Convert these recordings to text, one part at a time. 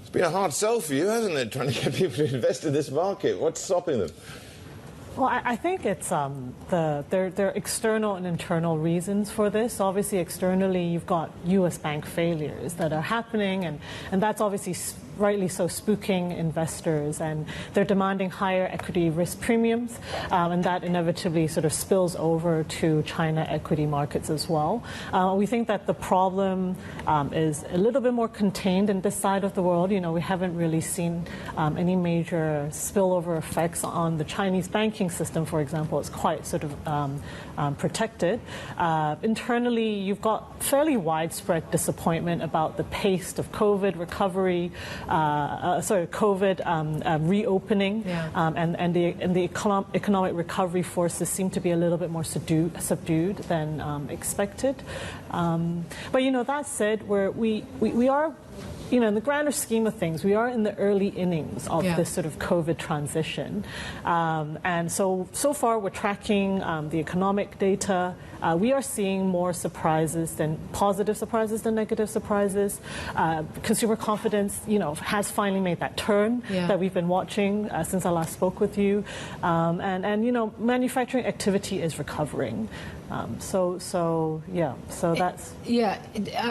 It's been a hard sell for you, hasn't it, trying to get people to invest in this market? What's stopping them? Well, I think it's there are external and internal reasons for this. Obviously, externally, you've got U.S. bank failures that are happening, and that's obviously rightly so spooking investors, and they're demanding higher equity risk premiums, and that inevitably sort of spills over to China equity markets as well. We think that the problem is a little bit more contained in this side of the world. You know, we haven't really seen any major spillover effects on the Chinese banking system, for example. It's quite sort of protected. Internally, you've got fairly widespread disappointment about the pace of COVID recovery, COVID reopening, and the economic recovery forces seem to be a little bit more subdued than expected. But you know, that said, we are. You know, in the grander scheme of things, we are in the early innings of this sort of COVID transition. And so far we're tracking the economic data. We are seeing more positive surprises than negative surprises. Consumer confidence, you know, has finally made that turn that we've been watching since I last spoke with you. And you know, manufacturing activity is recovering. So that's... Yeah.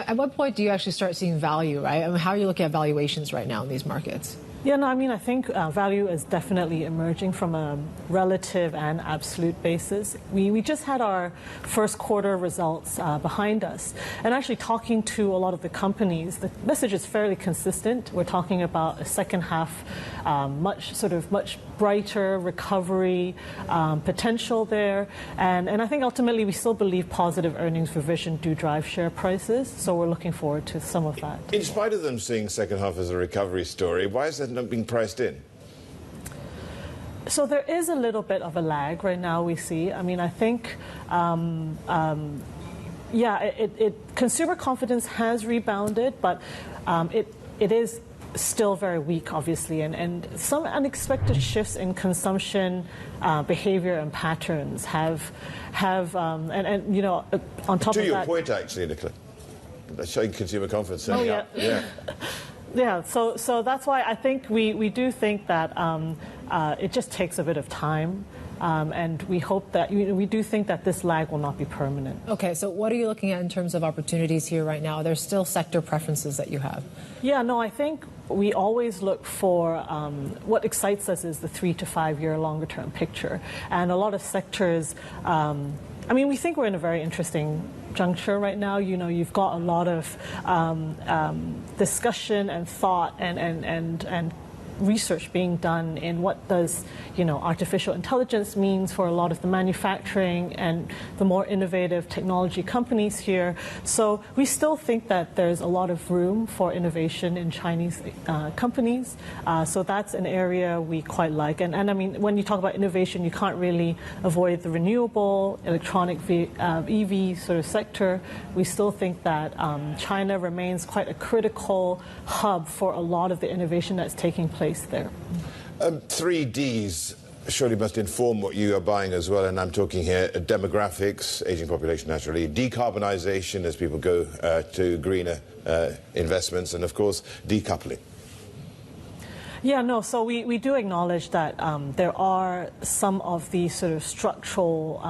At what point do you actually start seeing value, right? I mean, how are you looking at valuations right now in these markets? Yeah, no, I mean, I think value is definitely emerging from a relative and absolute basis. We just had our first quarter results behind us, and actually talking to a lot of the companies, the message is fairly consistent. We're talking about a second half, much brighter recovery potential there, and I think ultimately we still believe positive earnings revision do drive share prices, so we're looking forward to some of that. In spite of them seeing second half as a recovery story, why is that not being priced in? So there is a little bit of a lag right now, we see. I mean, I think, consumer confidence has rebounded, but it is still very weak, obviously, and some unexpected shifts in consumption behavior and patterns have and you know, on top of that... To your point, actually, Nicola, showing consumer confidence. Oh, yeah. Yeah, so that's why I think we do think that it just takes a bit of time, and we hope that we do think that this lag will not be permanent. Okay, so what are you looking at in terms of opportunities here right now? There's still sector preferences that you have. Yeah, no, I think we always look for what excites us is the 3 to 5 year longer term picture, and a lot of sectors. I mean, we think we're in a very interesting juncture right now. You know, you've got a lot of discussion and thought and research being done in what does, you know, artificial intelligence means for a lot of the manufacturing and the more innovative technology companies here. So we still think that there's a lot of room for innovation in Chinese companies. So that's an area we quite like. And I mean, when you talk about innovation, you can't really avoid the renewable, electronic EV sort of sector. We still think that China remains quite a critical hub for a lot of the innovation that's taking place there. 3Ds surely must inform what you are buying as well, and I'm talking here demographics, aging population naturally, decarbonisation as people go to greener investments, and of course decoupling. Yeah, no, so we do acknowledge that there are some of these sort of structural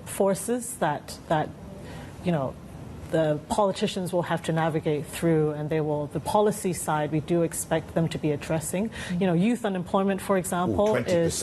forces that you know, the politicians will have to navigate through, and the policy side, we do expect them to be addressing. You know, youth unemployment, for example, is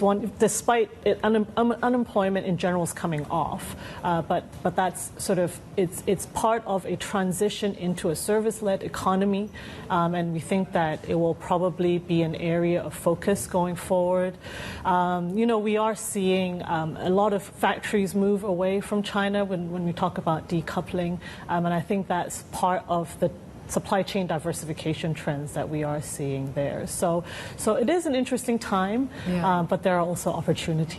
one, despite unemployment in general is coming off, but that's sort of, it's part of a transition into a service-led economy, and we think that it will probably be an area of focus going forward. You know, we are seeing a lot of factories move away from China when we talk about decoupling, and I think that's part of the supply chain diversification trends that we are seeing there. So it is an interesting time, but there are also opportunities.